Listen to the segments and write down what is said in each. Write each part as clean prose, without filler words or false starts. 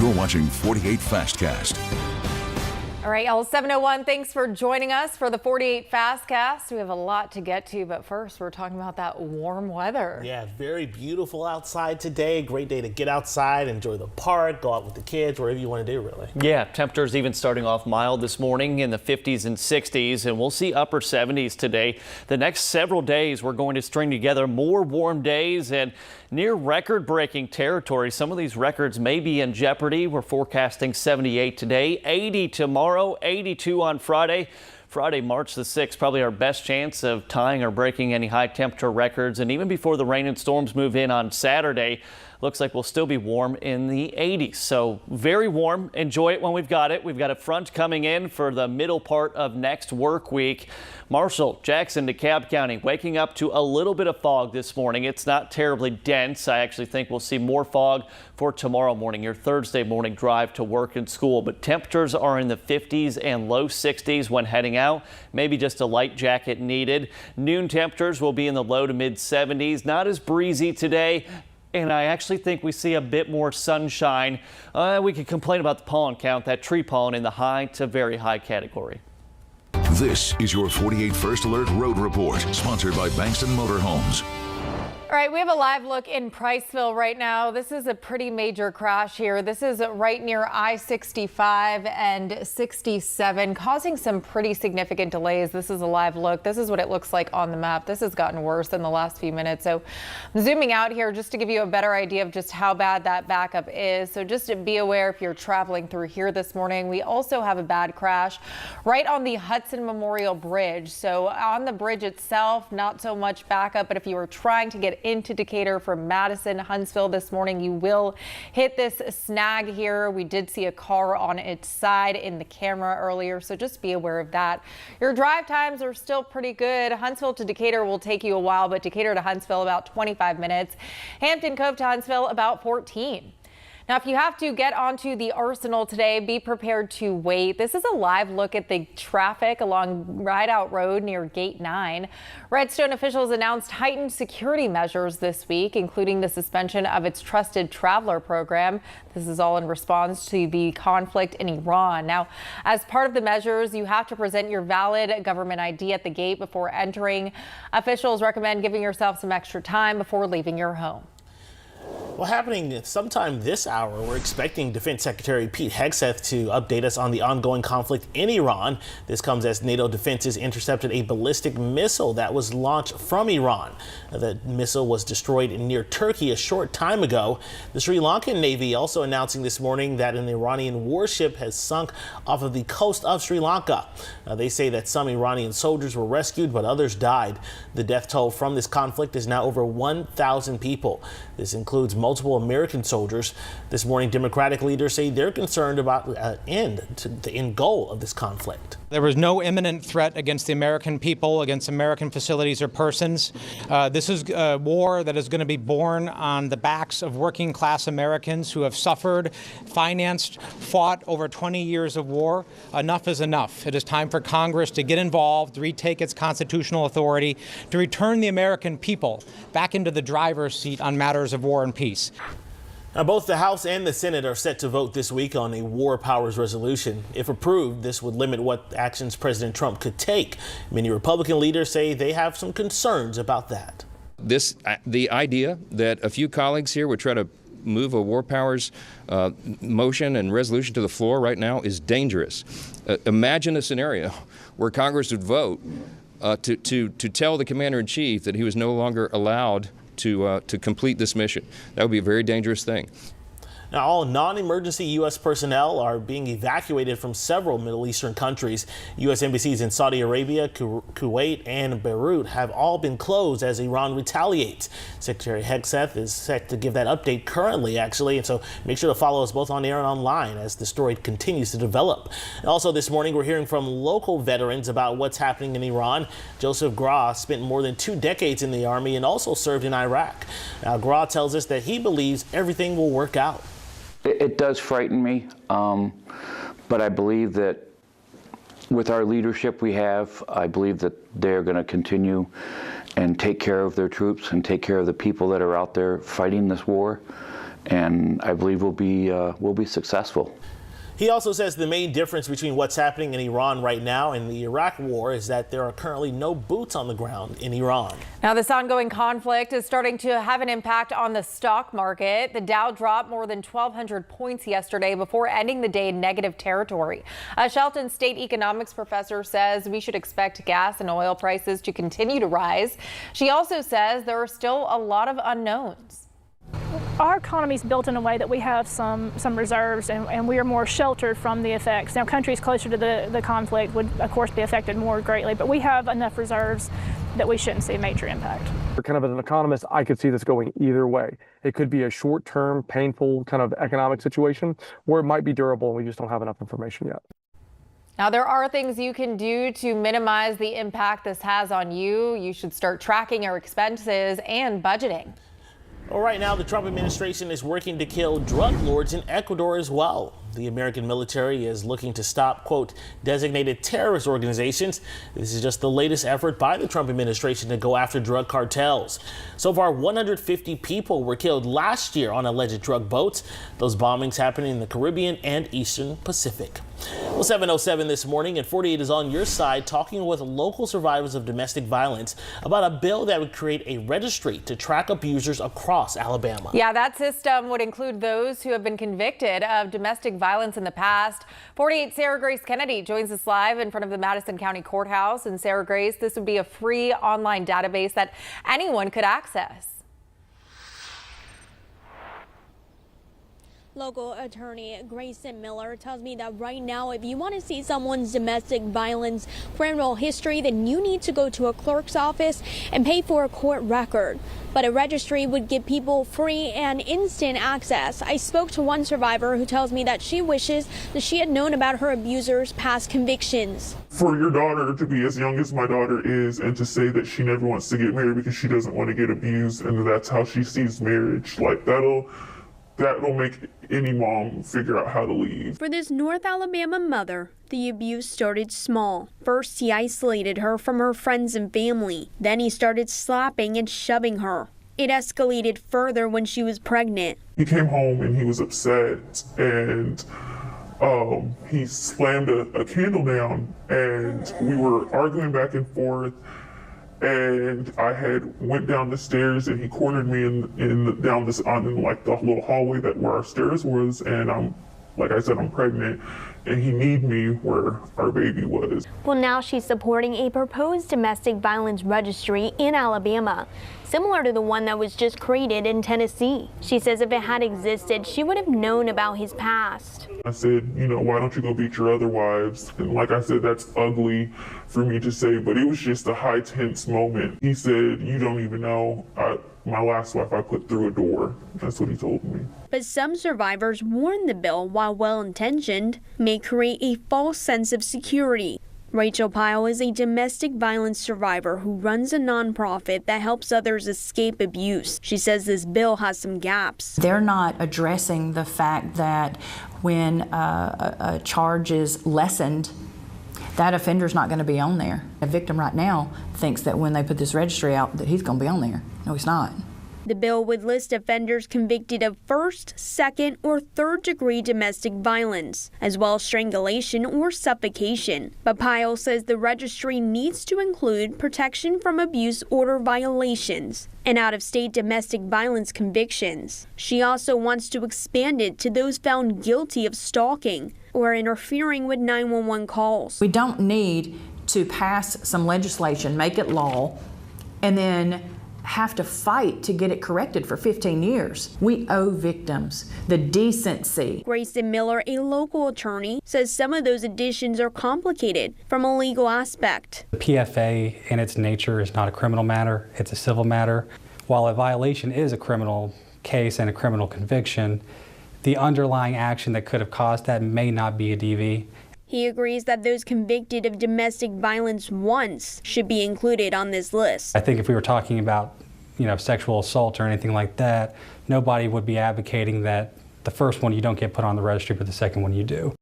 You're watching 48 Fastcast. All right, y'all, 7:01. Thanks for joining us for the 48 Fastcast. We have a lot to get to, but first we're talking about that warm weather. Yeah, very beautiful outside today. Great day to get outside, enjoy the park, go out with the kids, whatever you want to do, really. Yeah, temperatures even starting off mild this morning in the 50s and 60s, and we'll see upper 70s today. The next several days, we're going to string together more warm days and near record-breaking territory. Some of these records may be in jeopardy. We're forecasting 78 today, 80 tomorrow, 82 on Friday. Friday, March the 6th, probably our best chance of tying or breaking any high temperature records. And even before the rain and storms move in on Saturday, looks like we'll still be warm in the 80s. So very warm. Enjoy it when we've got it. We've got a front coming in for the middle part of next work week. Marshall, Jackson, DeKalb County, waking up to a little bit of fog this morning. It's not terribly dense. I actually think we'll see more fog for tomorrow morning, your Thursday morning drive to work and school. But temperatures are in the 50s and low 60s when heading out. Maybe just a light jacket needed. Noon temperatures will be in the low to mid 70s. Not as breezy today. And I actually think we see a bit more sunshine. We could complain about the pollen count, that tree pollen in the high to very high category. This is your 48 First Alert Road Report, sponsored by Bankston Motorhomes. All right, we have a live look in Priceville right now. This is a pretty major crash here. This is right near I-65 and 67, causing some pretty significant delays. This is a live look. This is what it looks like on the map. This has gotten worse in the last few minutes. So I'm zooming out here just to give you a better idea of just how bad that backup is. So just to be aware if you're traveling through here this morning. We also have a bad crash right on the Hudson Memorial Bridge. So on the bridge itself, not so much backup, but if you were trying to get into Decatur from Madison, Huntsville this morning, you will hit this snag here. We did see a car on its side in the camera earlier, so just be aware of that. Your drive times are still pretty good. Huntsville to Decatur will take you a while, but Decatur to Huntsville about 25 minutes. Hampton Cove to Huntsville about 14. Now, if you have to get onto the Arsenal today, be prepared to wait. This is a live look at the traffic along Rideout Road near Gate 9. Redstone officials announced heightened security measures this week, including the suspension of its Trusted Traveler program. This is all in response to the conflict in Iran. Now, as part of the measures, you have to present your valid government ID at the gate before entering. Officials recommend giving yourself some extra time before leaving your home. Well, happening sometime this hour, we're expecting Defense Secretary Pete Hegseth to update us on the ongoing conflict in Iran. This comes as NATO defenses intercepted a ballistic missile that was launched from Iran. The missile was destroyed near Turkey a short time ago. The Sri Lankan Navy also announcing this morning that an Iranian warship has sunk off of the coast of Sri Lanka. They say that some Iranian soldiers were rescued, but others died. The death toll from this conflict is now over 1,000 people. This includes multiple American soldiers. This morning, Democratic leaders say they're concerned about the end goal of this conflict. There was no imminent threat against the American people, against American facilities or persons. This is a war that is going to be borne on the backs of working class Americans who have suffered, financed, fought over 20 years of war. Enough is enough. It is time for Congress to get involved, retake its constitutional authority, to return the American people back into the driver's seat on matters of war and peace. Now, both the House and the Senate are set to vote this week on a war powers resolution. If approved, this would limit what actions President Trump could take. Many Republican leaders say they have some concerns about that. The idea that a few colleagues here would try to move a war powers motion and resolution to the floor right now is dangerous. Imagine a scenario where Congress would vote to tell the commander-in-chief that he was no longer allowed to complete this mission. That would be a very dangerous thing. Now, all non-emergency U.S. personnel are being evacuated from several Middle Eastern countries. U.S. embassies in Saudi Arabia, Kuwait, and Beirut have all been closed as Iran retaliates. Secretary Hegseth is set to give that update currently, actually, and so make sure to follow us both on air and online as the story continues to develop. And also this morning, we're hearing from local veterans about what's happening in Iran. Joseph Gra spent more than 2 decades in the Army and also served in Iraq. Now, Gra tells us that he believes everything will work out. It does frighten me, but I believe that with our leadership we have, I believe that they're going to continue and take care of their troops and take care of the people that are out there fighting this war. and I believe we'll be successful. He also says the main difference between what's happening in Iran right now and the Iraq war is that there are currently no boots on the ground in Iran. Now, this ongoing conflict is starting to have an impact on the stock market. The Dow dropped more than 1,200 points yesterday before ending the day in negative territory. A Shelton State economics professor says we should expect gas and oil prices to continue to rise. She also says there are still a lot of unknowns. Our economy is built in a way that we have some reserves, and we are more sheltered from the effects. Now, countries closer to the conflict would, of course, be affected more greatly, but we have enough reserves that we shouldn't see a major impact. Kind of as an economist, I could see this going either way. It could be a short-term, painful kind of economic situation, or it might be durable, and we just don't have enough information yet. Now, there are things you can do to minimize the impact this has on you. You should start tracking your expenses and budgeting. Well, right now, the Trump administration is working to kill drug lords in Ecuador as well. The American military is looking to stop, quote, designated terrorist organizations. This is just the latest effort by the Trump administration to go after drug cartels. So far, 150 people were killed last year on alleged drug boats. Those bombings happening in the Caribbean and Eastern Pacific. Well, 7:07 this morning, and 48 is on your side talking with local survivors of domestic violence about a bill that would create a registry to track abusers across Alabama. Yeah, that system would include those who have been convicted of domestic violence in the past. 48 Sarah Grace Kennedy joins us live in front of the Madison County Courthouse. And Sarah Grace, this would be a free online database that anyone could access. Local attorney Grayson Miller tells me that right now, if you want to see someone's domestic violence criminal history, then you need to go to a clerk's office and pay for a court record. But a registry would give people free and instant access. I spoke to one survivor who tells me that she wishes that she had known about her abuser's past convictions. For your daughter to be as young as my daughter is and to say that she never wants to get married because she doesn't want to get abused and that's how she sees marriage, like that'll make any mom figure out how to leave. For this North Alabama mother, the abuse started small. First, he isolated her from her friends and family. Then he started slapping and shoving her. It escalated further when she was pregnant. He came home and he was upset, and he slammed a candle down, and we were arguing back and forth. And I had went down the stairs, and he cornered me down like the little hallway where our stairs was. And like I said, I'm pregnant, and he need me where our baby was. Well, now she's supporting a proposed domestic violence registry in Alabama, similar to the one that was just created in Tennessee. She says if it had existed, she would have known about his past. I said, why don't you go beat your other wives? And like I said, that's ugly for me to say, but it was just a high tense moment. He said, you don't even know. My last wife I put through a door. That's what he told me. But some survivors warn the bill, while well-intentioned, may create a false sense of security. Rachel Pyle is a domestic violence survivor who runs a nonprofit that helps others escape abuse. She says this bill has some gaps. They're not addressing the fact that when a charge is lessened, that offender's not going to be on there. A victim right now thinks that when they put this registry out that he's going to be on there. No, he's not. The bill would list offenders convicted of first, second, or third degree domestic violence, as well as strangulation or suffocation. But Pyle says the registry needs to include protection from abuse order violations and out-of-state domestic violence convictions. She also wants to expand it to those found guilty of stalking or interfering with 911 calls. We don't need to pass some legislation, make it law, and then have to fight to get it corrected for 15 years. We owe victims the decency. Grayson Miller, a local attorney, says some of those additions are complicated from a legal aspect. The PFA in its nature is not a criminal matter, it's a civil matter. While a violation is a criminal case and a criminal conviction, the underlying action that could have caused that may not be a DV. He agrees that those convicted of domestic violence once should be included on this list. I think if we were talking about, sexual assault or anything like that, nobody would be advocating that the first one you don't get put on the registry, but the second one you do.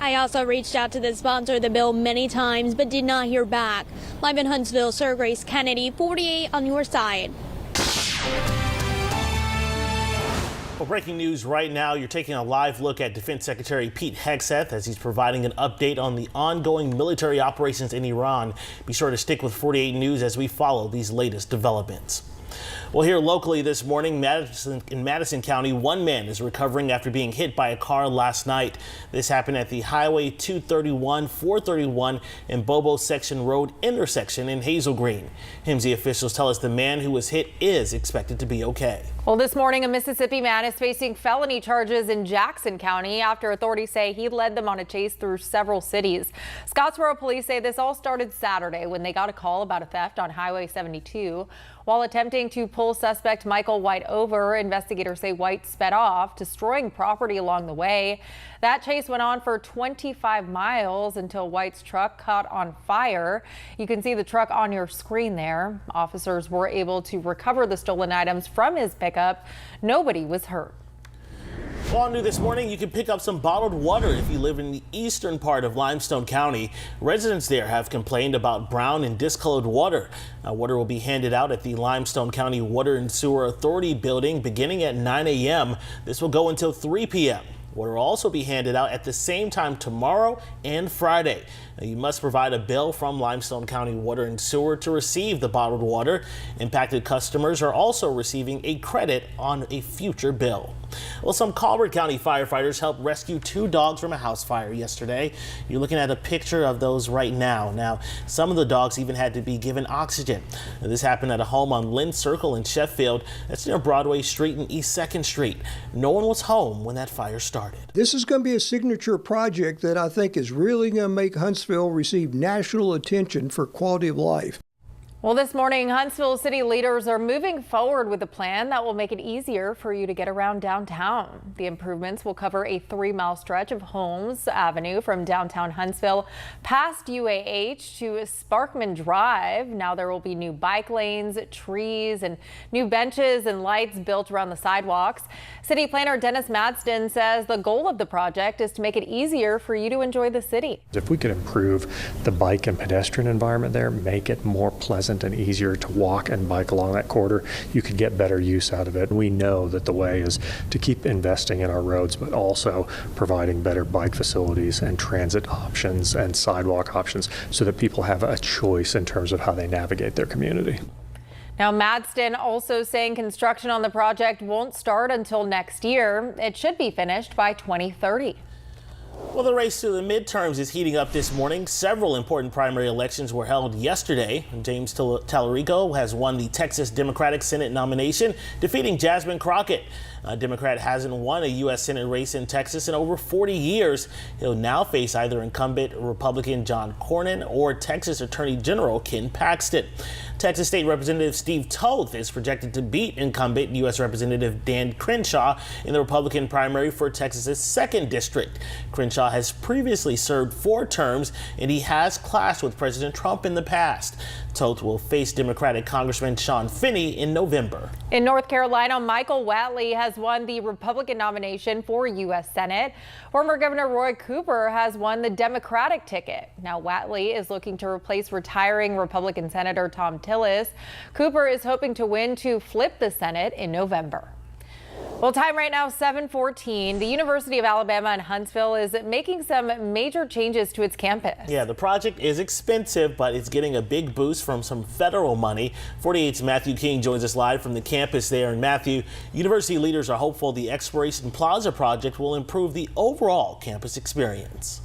I also reached out to the sponsor of the bill many times, but did not hear back. Live in Huntsville, Sarah Grace Kennedy, 48 on your side. Well, breaking news right now, you're taking a live look at Defense Secretary Pete Hegseth as he's providing an update on the ongoing military operations in Iran. Be sure to stick with 48 News as we follow these latest developments. Well, here locally this morning, in Madison County, one man is recovering after being hit by a car last night. This happened at the Highway 231, 431 and Bobo Section Road intersection in Hazel Green. HMZ officials tell us the man who was hit is expected to be okay. Well, this morning, a Mississippi man is facing felony charges in Jackson County after authorities say he led them on a chase through several cities. Scottsboro police say this all started Saturday when they got a call about a theft on Highway 72. While attempting to pull suspect Michael White over, investigators say White sped off, destroying property along the way. That chase went on for 25 miles until White's truck caught on fire. You can see the truck on your screen there. Officers were able to recover the stolen items from his pickup. Nobody was hurt. Well, new this morning, you can pick up some bottled water if you live in the eastern part of Limestone County. Residents there have complained about brown and discolored water. Now, water will be handed out at the Limestone County Water and Sewer Authority building beginning at 9 a.m. This will go until 3 p.m. Water will also be handed out at the same time tomorrow and Friday. Now, you must provide a bill from Limestone County Water and Sewer to receive the bottled water. Impacted customers are also receiving a credit on a future bill. Well, some Colbert County firefighters helped rescue 2 dogs from a house fire yesterday. You're looking at a picture of those right now. Now, some of the dogs even had to be given oxygen. Now, this happened at a home on Lynn Circle in Sheffield. That's near Broadway Street and East 2nd Street. No one was home when that fire started. This is going to be a signature project that I think is really going to make Huntsville receive national attention for quality of life. Well, this morning, Huntsville city leaders are moving forward with a plan that will make it easier for you to get around downtown. The improvements will cover a 3-mile stretch of Holmes Avenue from downtown Huntsville past UAH to Sparkman Drive. Now there will be new bike lanes, trees, and new benches and lights built around the sidewalks. City planner Dennis Madsden says the goal of the project is to make it easier for you to enjoy the city. If we could improve the bike and pedestrian environment there, make it more pleasant and easier to walk and bike along that corridor, you could get better use out of it. We know that the way is to keep investing in our roads, but also providing better bike facilities and transit options and sidewalk options so that people have a choice in terms of how they navigate their community. Now, Madsden also saying construction on the project won't start until next year. It should be finished by 2030. Well, the race to the midterms is heating up this morning. Several important primary elections were held yesterday. James Tallarico has won the Texas Democratic Senate nomination, defeating Jasmine Crockett. A Democrat hasn't won a U.S. Senate race in Texas in over 40 years. He'll now face either incumbent Republican John Cornyn or Texas Attorney General Ken Paxton. Texas State Representative Steve Toth is projected to beat incumbent U.S. Representative Dan Crenshaw in the Republican primary for Texas's 2nd District. Crenshaw has previously served 4 terms, and he has clashed with President Trump in the past. Toth will face Democratic Congressman Sean Finney in November. In North Carolina, Michael Whatley has won the Republican nomination for U.S. Senate. Former Governor Roy Cooper has won the Democratic ticket. Now Whatley is looking to replace retiring Republican Senator Tom Tillis. Cooper is hoping to win to flip the Senate in November. Well, time right now, 7:14. The University of Alabama in Huntsville is making some major changes to its campus. Yeah, the project is expensive, but it's getting a big boost from some federal money. 48's Matthew King joins us live from the campus there. And Matthew, university leaders are hopeful the Exploration Plaza project will improve the overall campus experience.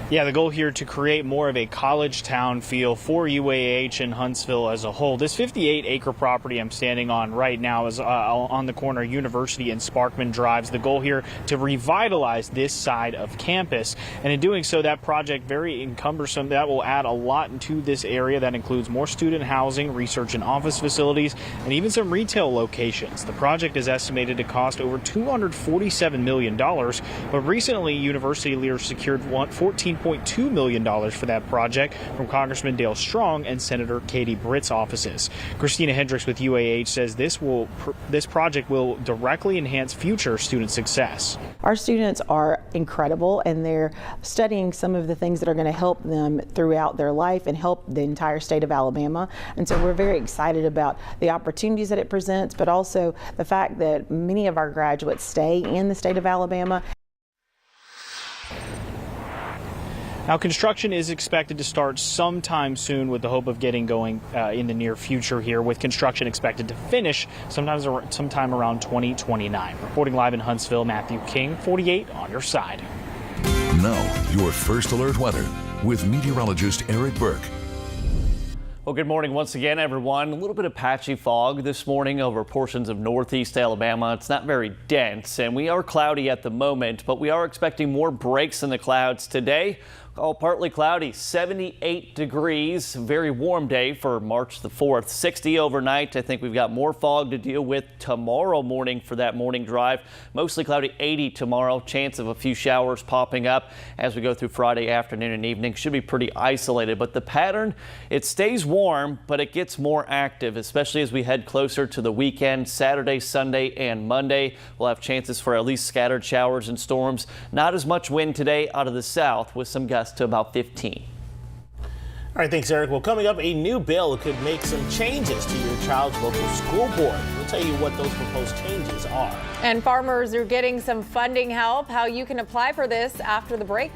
Yeah, the goal here to create more of a college town feel for UAH and Huntsville as a whole. This 58-acre property I'm standing on right now is on the corner of University and Sparkman Drives. The goal here to revitalize this side of campus. And in doing so, that project, very cumbersome, that will add a lot to this area. That includes more student housing, research and office facilities, and even some retail locations. The project is estimated to cost over $247 million, but recently university leaders secured $14.5 $3.2 million for that project from Congressman Dale Strong and Senator Katie Britt's offices. Christina Hendricks with UAH says this project will directly enhance future student success. Our students are incredible, and they're studying some of the things that are going to help them throughout their life and help the entire state of Alabama. And so we're very excited about the opportunities that it presents, but also the fact that many of our graduates stay in the state of Alabama. Now, construction is expected to start sometime soon with the hope of getting going in the near future here, with construction expected to finish sometime around 2029. Reporting live in Huntsville, Matthew King, 48 on your side. Now, your first alert weather with meteorologist Eric Burke. Well, good morning once again, everyone. A little bit of patchy fog this morning over portions of northeast Alabama. It's not very dense, and we are cloudy at the moment, but we are expecting more breaks in the clouds today. All partly cloudy, 78 degrees, very warm day for March the 4th, 60 overnight. I think we've got more fog to deal with tomorrow morning for that morning drive. Mostly cloudy, 80 tomorrow, chance of a few showers popping up as we go through Friday afternoon and evening. Should be pretty isolated, but the pattern, it stays warm, but it gets more active, especially as we head closer to the weekend. Saturday, Sunday, and Monday, we'll have chances for at least scattered showers and storms. Not as much wind today out of the south, with some gusts to about 15. All right, thanks, Eric. Well, coming up, a new bill could make some changes to your child's local school board. We'll tell you what those proposed changes are. And farmers are getting some funding help. How you can apply for this after the break.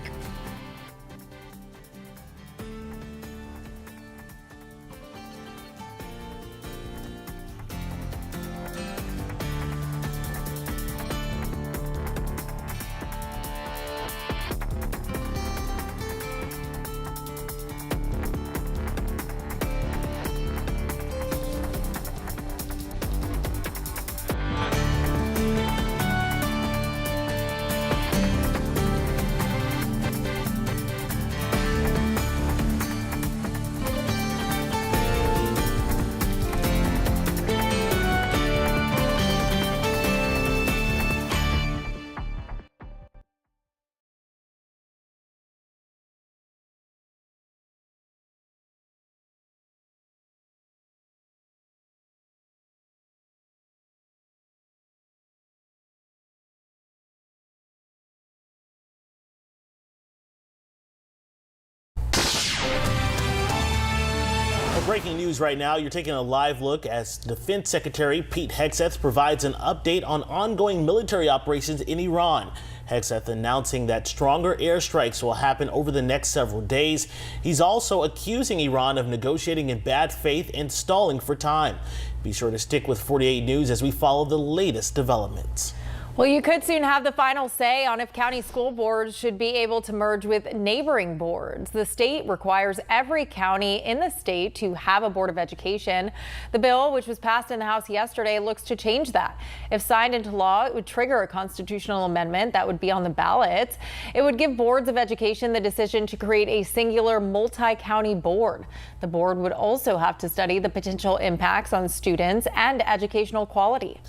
Breaking news right now, you're taking a live look as Defense Secretary Pete Hegseth provides an update on ongoing military operations in Iran. Hegseth announcing that stronger airstrikes will happen over the next several days. He's also accusing Iran of negotiating in bad faith and stalling for time. Be sure to stick with 48 News as we follow the latest developments. Well, you could soon have the final say on if county school boards should be able to merge with neighboring boards. The state requires every county in the state to have a board of education. The bill, which was passed in the House yesterday, looks to change that. If signed into law, it would trigger a constitutional amendment that would be on the ballot. It would give boards of education the decision to create a singular multi-county board. The board would also have to study the potential impacts on students and educational quality.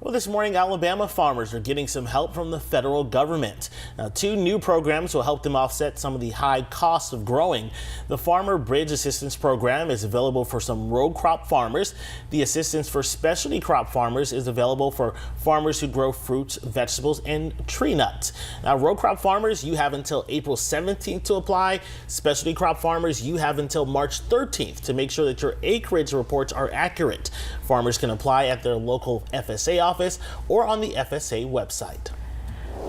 Well, this morning, Alabama farmers are getting some help from the federal government. Now, 2 new programs will help them offset some of the high costs of growing. The Farmer Bridge Assistance Program is available for some row crop farmers. The assistance for specialty crop farmers is available for farmers who grow fruits, vegetables, and tree nuts. Now, row crop farmers, you have until April 17th to apply. Specialty crop farmers, you have until March 13th to make sure that your acreage reports are accurate. Farmers can apply at their local FSA office or on the FSA website.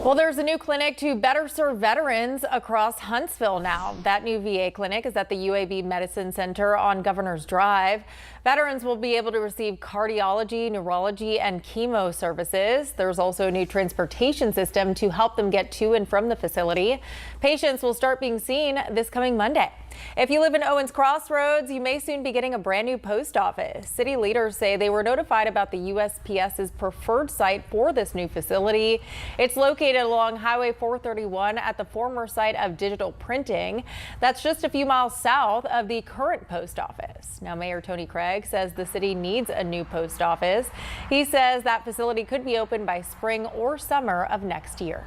Well, there's a new clinic to better serve veterans across Huntsville now. That new VA clinic is at the UAB Medicine Center on Governor's Drive. Veterans will be able to receive cardiology, neurology, and chemo services. There's also a new transportation system to help them get to and from the facility. Patients will start being seen this coming Monday. If you live in Owens Crossroads, you may soon be getting a brand new post office. City leaders say they were notified about the USPS's preferred site for this new facility. It's located along Highway 431 at the former site of digital printing. That's just a few miles south of the current post office. Now, Mayor Tony Craig says the city needs a new post office. He says that facility could be open by spring or summer of next year.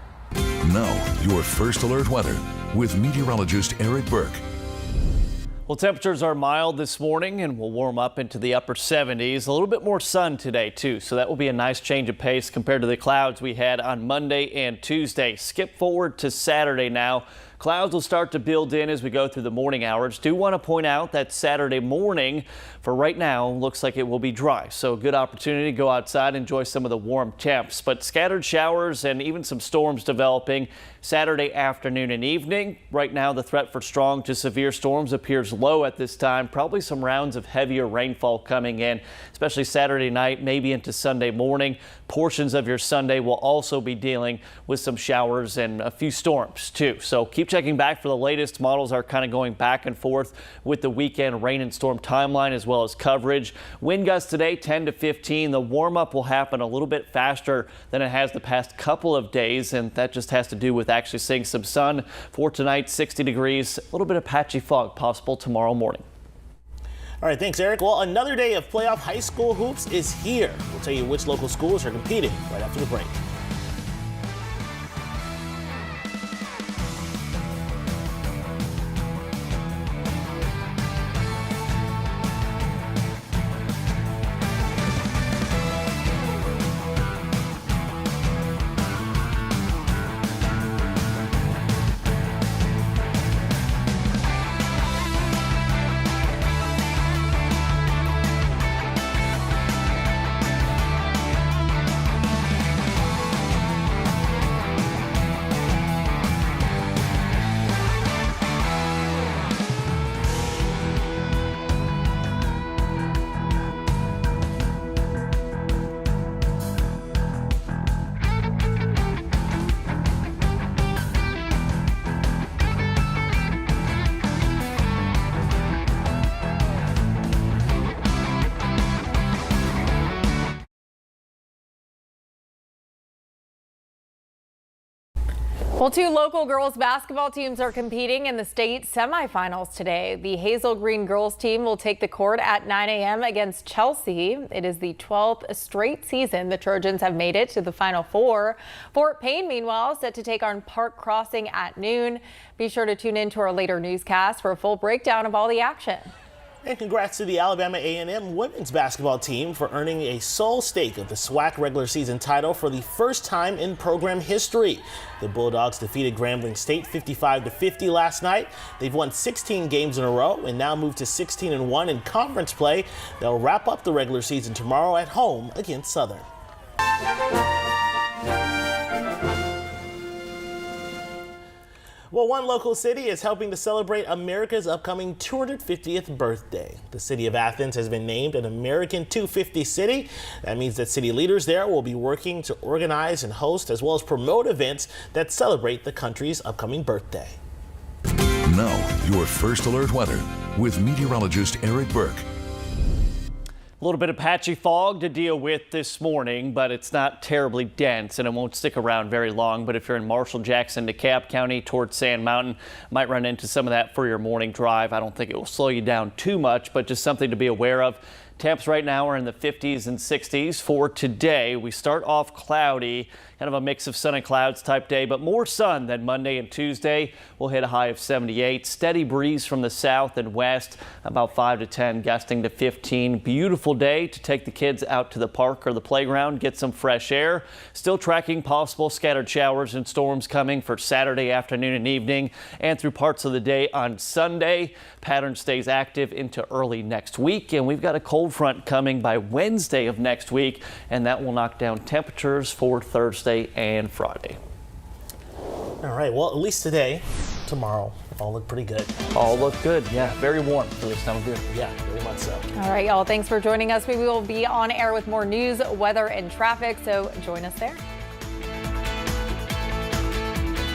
Now, your First Alert weather with meteorologist Eric Burke. Well, temperatures are mild this morning and will warm up into the upper 70s. A little bit more sun today, too, so that will be a nice change of pace compared to the clouds we had on Monday and Tuesday. Skip forward to Saturday now. Clouds will start to build in as we go through the morning hours. Do want to point out that Saturday morning, for right now, looks like it will be dry. So a good opportunity to go outside and enjoy some of the warm temps. But scattered showers and even some storms developing Saturday afternoon and evening. Right now, the threat for strong to severe storms appears low at this time. Probably some rounds of heavier rainfall coming in, especially Saturday night, maybe into Sunday morning. Portions of your Sunday will also be dealing with some showers and a few storms, too. So keep checking back for the latest. Models are kind of going back and forth with the weekend rain and storm timeline as well as coverage. Wind gusts today 10 to 15. The warm up will happen a little bit faster than it has the past couple of days, and that just has to do with actually seeing some sun. For tonight, 60 degrees, a little bit of patchy fog possible tomorrow morning. All right, thanks, Eric. Well, another day of playoff high school hoops is here. We'll tell you which local schools are competing right after the break. Well, two local girls basketball teams are competing in the state semifinals today. The Hazel Green girls team will take the court at 9 a.m. against Chelsea. It is the 12th straight season the Trojans have made it to the Final Four. Fort Payne, meanwhile, set to take on Park Crossing at noon. Be sure to tune in to our later newscast for a full breakdown of all the action. And congrats to the Alabama A&M women's basketball team for earning a sole stake of the SWAC regular season title for the first time in program history. The Bulldogs defeated Grambling State 55-50 last night. They've won 16 games in a row and now move to 16-1 in conference play. They'll wrap up the regular season tomorrow at home against Southern. Well, one local city is helping to celebrate America's upcoming 250th birthday. The city of Athens has been named an American 250 city. That means that city leaders there will be working to organize and host as well as promote events that celebrate the country's upcoming birthday. Now, your First Alert weather with meteorologist Eric Burke. A little bit of patchy fog to deal with this morning, but it's not terribly dense and it won't stick around very long. But if you're in Marshall, Jackson, DeKalb County towards Sand Mountain, might run into some of that for your morning drive. I don't think it will slow you down too much, but just something to be aware of. Temps right now are in the 50s and 60s for today. We start off cloudy, kind of a mix of sun and clouds type day, but more sun than Monday and Tuesday. We'll hit a high of 78. Steady breeze from the south and west, about 5 to 10, gusting to 15. Beautiful day to take the kids out to the park or the playground, get some fresh air. Still tracking possible scattered showers and storms coming for Saturday afternoon and evening and through parts of the day on Sunday. Pattern stays active into early next week, and we've got a cold front coming by Wednesday of next week, and that will knock down temperatures for Thursday and Friday. All right, well, at least today, tomorrow, all look pretty good. All look good, yeah. Very warm for this time of year. Yeah, very much so. All right, y'all, thanks for joining us. We will be on air with more news, weather, and traffic, so join us there.